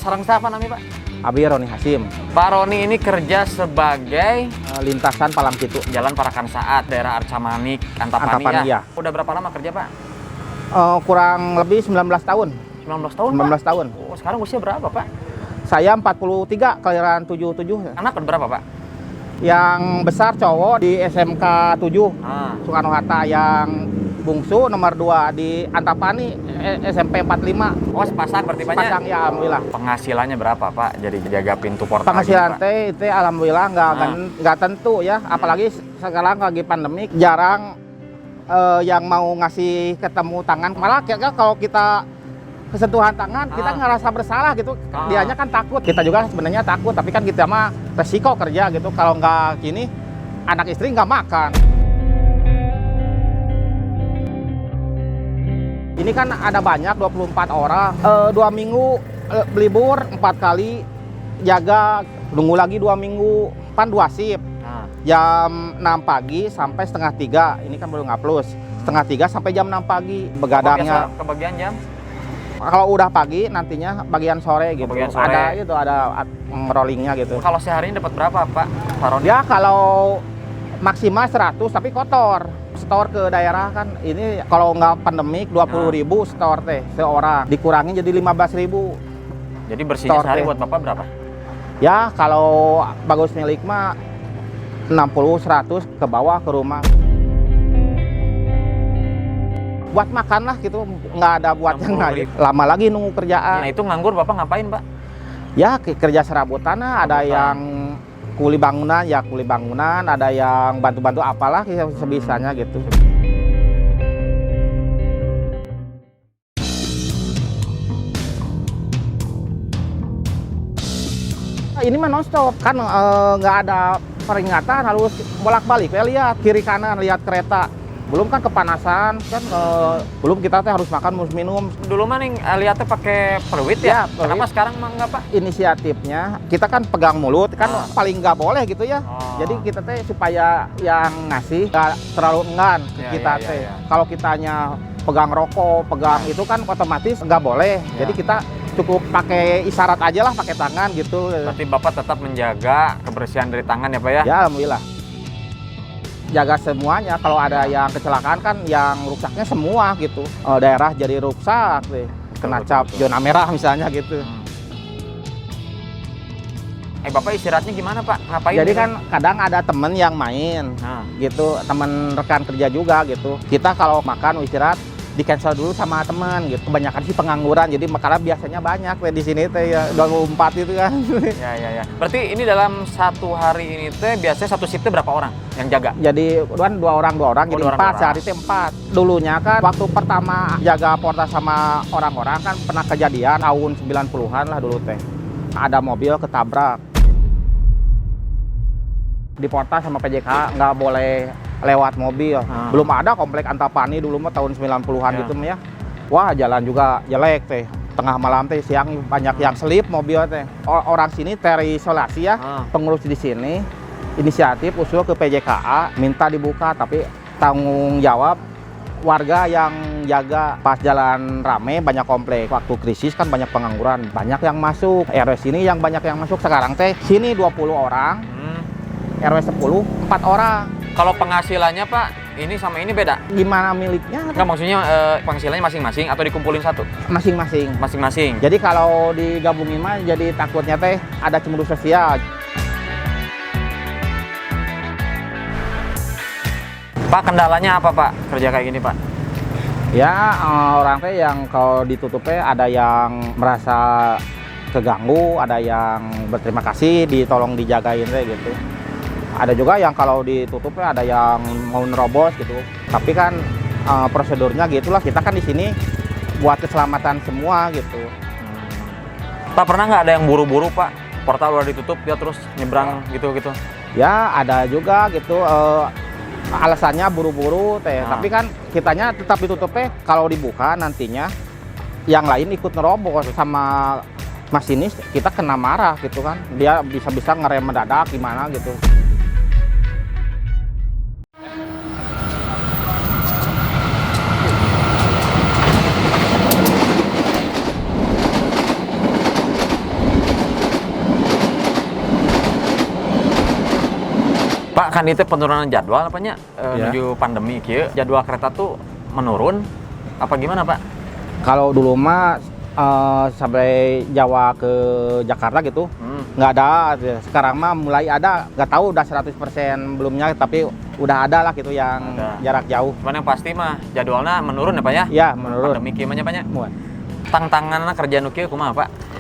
Sarang siapa namanya, Pak? Abi Roni Hasim. Pak Roni ini kerja sebagai Lintasan Palang Pitu. Jalan Parakan Saat, daerah Arcamanik, Antapani, Antapani, ya? ya. Udah berapa lama kerja, Pak? Kurang lebih 19 tahun. 19 tahun, 19 Pak? tahun. Oh, sekarang usia berapa, Pak? Saya 43, kelahiran 77. Anak berapa, Pak? Yang besar cowok di SMK 7, Ah. Soekarno-Hatta. Yang bungsu nomor 2 di Antapani, SMP 45. Oh, sepasang berarti, Pak? Pasang, ya, alhamdulillah. Penghasilannya berapa, Pak? Jadi jaga pintu portal Penghasilan gini, Pak? itu alhamdulillah nggak tentu ya. Apalagi sekarang lagi pandemik, jarang yang mau ngasih ketemu tangan. Malah kira kalau kita kesentuhan tangan, kita ngerasa bersalah gitu. Dianya kan takut, kita juga sebenarnya takut. Tapi kan kita mah resiko kerja gitu. Kalau nggak gini, anak istri nggak makan. Ini kan ada banyak, 24 orang. 2 minggu libur, 4 kali jaga, nunggu lagi 2 minggu, kan 2 shift. Jam 6 pagi sampai setengah 3, ini kan baru nggak plus. Setengah 3 sampai jam 6 pagi, begadangnya. Kebagian jam? Kalau udah pagi, nantinya bagian sore gitu. Bagian sore. Ada itu, ada rollingnya gitu. Kalau sehari ini dapat berapa, Pak? Pak Roni? Ya kalau maksimal 100, tapi kotor. Setor ke daerah kan, ini kalau nggak pandemik 20.000 setor teh seorang. Dikurangin jadi 15.000. Jadi bersihnya Store sehari teh. buat Bapak berapa? Ya kalau bagus milik mah 60-100 ke bawah ke rumah. Buat makan lah gitu, nggak ada buat yang lain. Lama lagi nunggu kerjaan. Nah, itu nganggur Bapak ngapain, Pak? Ya kerja serabutan lah, ada yang kuli bangunan, ya kuli bangunan, ada yang bantu-bantu apalah sebisanya gitu. Ini mah nonstop, kan nggak ada peringatan, harus bolak-balik. Lihat kiri kanan, lihat kereta. Belum kan kepanasan, kan belum kita teh harus makan, harus minum. Dulu mah nih lihatnya pakai peluit ya? Ya, peluit. Kenapa sekarang mah enggak, Pak? Inisiatifnya, kita kan pegang mulut, kan paling nggak boleh gitu ya. Jadi kita teh supaya yang ngasih nggak terlalu enggan ke kita teh. Kalau kitanya pegang rokok, pegang itu kan otomatis nggak boleh. Jadi kita cukup pakai isyarat aja lah, pakai tangan gitu. Berarti Bapak tetap menjaga kebersihan dari tangan ya, Pak ya? Ya, alhamdulillah. Jaga semuanya, kalau ada yang kecelakaan kan yang rusaknya semua gitu. Daerah jadi rusak deh. Kena cap zona merah misalnya gitu. Bapak istirahatnya gimana, Pak? Ngapain? Jadi kan kadang ada temen yang main gitu, temen rekan kerja juga gitu. Kita kalau makan istirahat di cancel dulu sama teman gitu. Kebanyakan sih pengangguran, jadi makanya biasanya banyak di sini teh ya 24 itu kan. Ya. Berarti ini dalam satu hari ini teh biasanya satu shiftnya berapa orang yang jaga? Jadi kan dua orang jadi 4, sehari teh 4. Dulunya kan waktu pertama jaga porta sama orang-orang kan pernah kejadian tahun 90-an lah dulu teh. Ada mobil ketabrak. Di porta sama PJK nggak boleh lewat mobil. Belum ada komplek Antapani dulu mah tahun 90-an gitu ya. Wah, jalan juga jelek teh. Tengah malam teh, siang banyak yang selip mobil teh. Orang sini terisolasi ya. Pengurus di sini inisiatif usul ke PJKA minta dibuka, tapi tanggung jawab warga yang jaga. Pas jalan rame banyak komplek. Waktu krisis kan banyak pengangguran, banyak yang masuk. RW sini yang banyak yang masuk. Sekarang teh sini 20 orang. RW 10 4 orang. Kalau penghasilannya, Pak, ini sama ini beda? Gimana miliknya? Enggak, maksudnya penghasilannya masing-masing atau dikumpulin satu? Masing-masing. Masing-masing. Jadi kalau digabungin mah jadi takutnya teh ada cemburu sosial. Pak, kendalanya apa, Pak, kerja kayak gini, Pak? Ya, orang teh yang kalau ditutupnya ada yang merasa keganggu, ada yang berterima kasih ditolong dijagain teh gitu. Ada juga yang kalau ditutupnya ada yang mau nerobos gitu. Tapi kan prosedurnya gitulah. Kita kan di sini buat keselamatan semua gitu. Pak, pernah nggak ada yang buru-buru, Pak? Portal udah ditutup, dia terus nyebrang gitu-gitu? Ya ada juga gitu alasannya buru-buru teh. Tapi kan kitanya tetap ditutup kalau dibuka nantinya yang lain ikut nerobos sama masinis, kita kena marah gitu kan. Dia bisa-bisa ngerem mendadak gimana gitu. Pak, kan itu penurunan jadwal apanya menuju pandemi kieu. Jadwal kereta tuh menurun apa gimana, Pak? Kalau dulu mah sampai Jawa ke Jakarta gitu nggak ada. Sekarang mah mulai ada, nggak tahu udah 100% belumnya, tapi udah ada lah gitu yang jarak jauh. Cuman yang pasti mah jadwalnya menurun ya, Pak ya? Iya, menurun. Pandemi kieu mah nya, Pak nya. Tantanganna kerja nu kieu kumaha, Pak?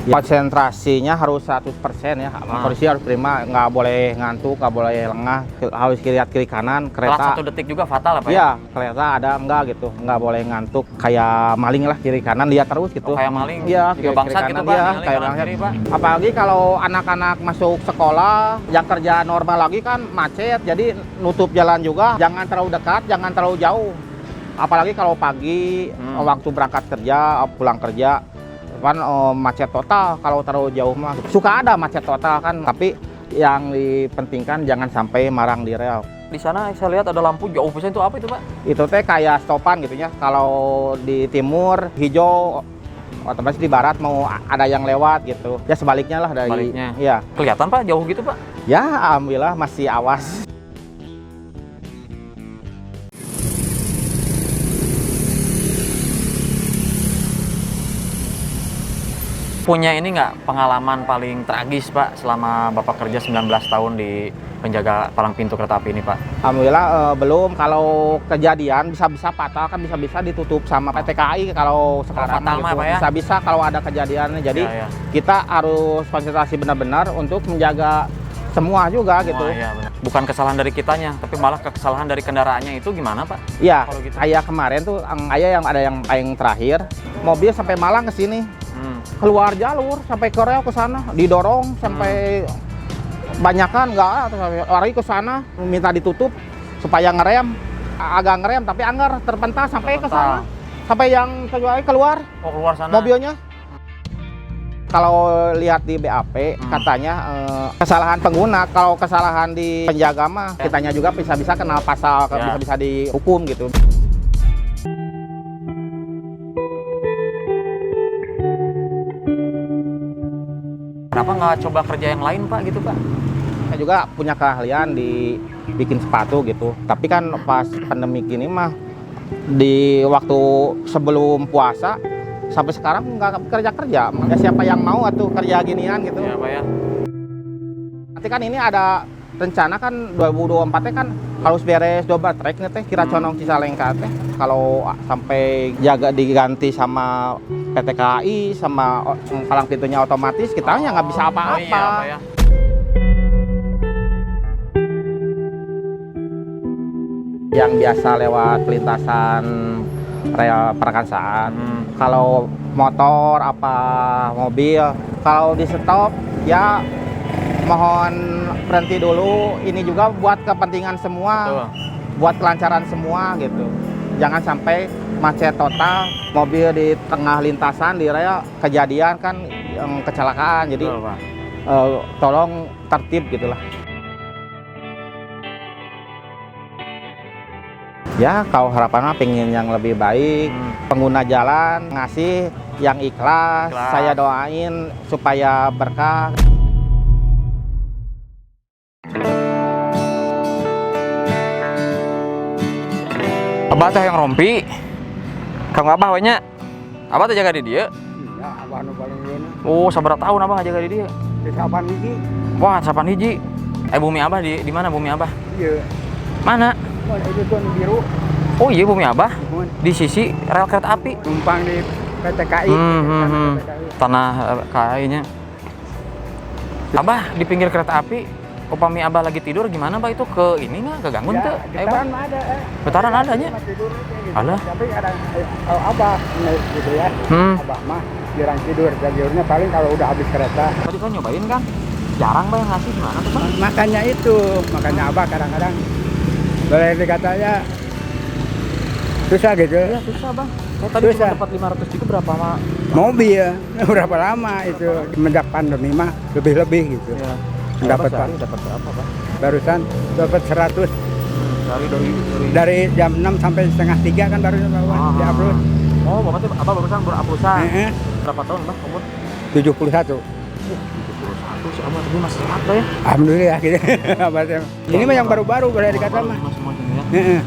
Ya, konsentrasinya harus 100% ya. Kondisi harus prima, nggak boleh ngantuk, nggak boleh lengah, harus lihat kiri kanan. Kereta 1 detik juga fatal apa ya? Iya, kereta ada enggak gitu, nggak boleh ngantuk. Kayak maling lah, kiri kanan lihat terus gitu. Kayak maling? Iya, kiri bangsat gitu, Pak? Iya, kayak bangsat. Pak? Apalagi kalau anak-anak masuk sekolah, yang kerja normal lagi kan macet, jadi nutup jalan juga. Jangan terlalu dekat, jangan terlalu jauh. Apalagi kalau pagi, waktu berangkat kerja, pulang kerja, kan macet total kalau terlalu jauh mah. Suka ada macet total kan, tapi yang dipentingkan jangan sampai marang di rel. Di sana saya lihat ada lampu jauh pisan, itu apa itu, Pak? Itu teh kayak stopan gitu ya. Kalau di timur hijau, otomatis di barat mau ada yang lewat gitu. Ya sebaliknya lah dari. Sebaliknya. Iya. Kelihatan, Pak, jauh gitu, Pak? Ya alhamdulillah masih awas. Punya ini nggak pengalaman paling tragis, Pak, selama Bapak kerja 19 tahun di penjaga palang pintu kereta api ini, Pak? Alhamdulillah belum. Kalau kejadian bisa-bisa fatal kan, bisa-bisa ditutup sama PT KAI kalau sekarang fatal gitu. mah, Pak, ya? Bisa-bisa kalau ada kejadiannya. Jadi kita harus konsentrasi benar-benar untuk menjaga semua juga gitu. Iya, benar. Bukan kesalahan dari kitanya, tapi malah kesalahan dari kendaraannya itu gimana, Pak? Iya, gitu. kayak kemarin tuh ada yang paling terakhir, mobil sampai Malang ke sini. Keluar jalur sampai ke rel ke sana, didorong sampai banyakan nggak, lari ke sana minta ditutup supaya ngerem, agak ngerem tapi anggar terpental sampai ke sana, sampai yang keluar sana mobilnya. Kalau lihat di BAP katanya kesalahan pengguna, kalau kesalahan di penjaga mah kitanya juga bisa-bisa kena pasal, bisa-bisa dihukum gitu. Kenapa nggak coba kerja yang lain, Pak, gitu, Pak? Saya juga punya keahlian di bikin sepatu gitu. Tapi kan pas pandemi gini mah, di waktu sebelum puasa sampai sekarang nggak kerja-kerja. Ya siapa yang mau atuh kerja ginian gitu. Iya, Pak ya. Nanti kan ini ada rencana kan 2024 kan harus beres double track nih teh, Kira Condong Cicalengka teh. Kalau sampai jaga diganti sama PT KAI sama palang pintunya otomatis, kita nggak bisa apa-apa. Iya, Pak ya. Yang biasa lewat lintasan rel perkasaan. Kalau motor apa mobil, kalau di stop ya mohon berhenti dulu. Ini juga buat kepentingan semua. Betul. Buat kelancaran semua gitu. Jangan sampai macet total, mobil di tengah lintasan di rel kejadian kan yang kecelakaan. Jadi betul, Pak. Tolong tertib gitulah. Ya, kalau harapannya pengen yang lebih baik, pengguna jalan ngasih yang ikhlas. Saya doain supaya berkah. Abah teh yang rompi, Kang Abah we nya. Abah teh jaga di dia. Iya, Abah nu paling yeuna. Oh, sabaraha tahun Abah ngajaga di dia? Di Sapan hiji. Wah, Sapan hiji. Bumi Abah di mana bumi Abah? Iya. Mana? Oh, itu tuh biru. Oh iya, bumi Abah di sisi rel kereta api. Numpang di PT KAI. Tanah KAI-nya. Abah di pinggir kereta api, upami Abah lagi tidur gimana, Pak, itu ke ini nggak keganggu tuh? Getaran ada. Getaran adanya. Alah. Tapi ada Abah gitu ya. Abah mah jarang tidurnya paling kalau udah habis kereta. Tadi kan nyobain kan? jarang Bang yang ngasih gimana tuh Bang? Makanya itu, makanya Abah kadang-kadang boleh dikatanya susah gitu. Iya susah Bang. Saya tadi Susah. cuma dapat 500 juga berapa lama? Mobil ya, berapa lama itu semenjak pandemi mah lebih-lebih gitu. Iya. Dapat, Pak. Dapat berapa Bang? Barusan dapat 100 Sehari dari dari jam 6 sampai setengah 3 kan baru di-upload. Oh, berarti Abah barusan beruploadan. Heeh. Berapa tahun Bang umur? 71. 71 sih Abah, tapi masih sehat Bang ya. Alhamdulillah gitu. Ini mah yang baru-baru boleh dikata mah. Semua ya. Heeh.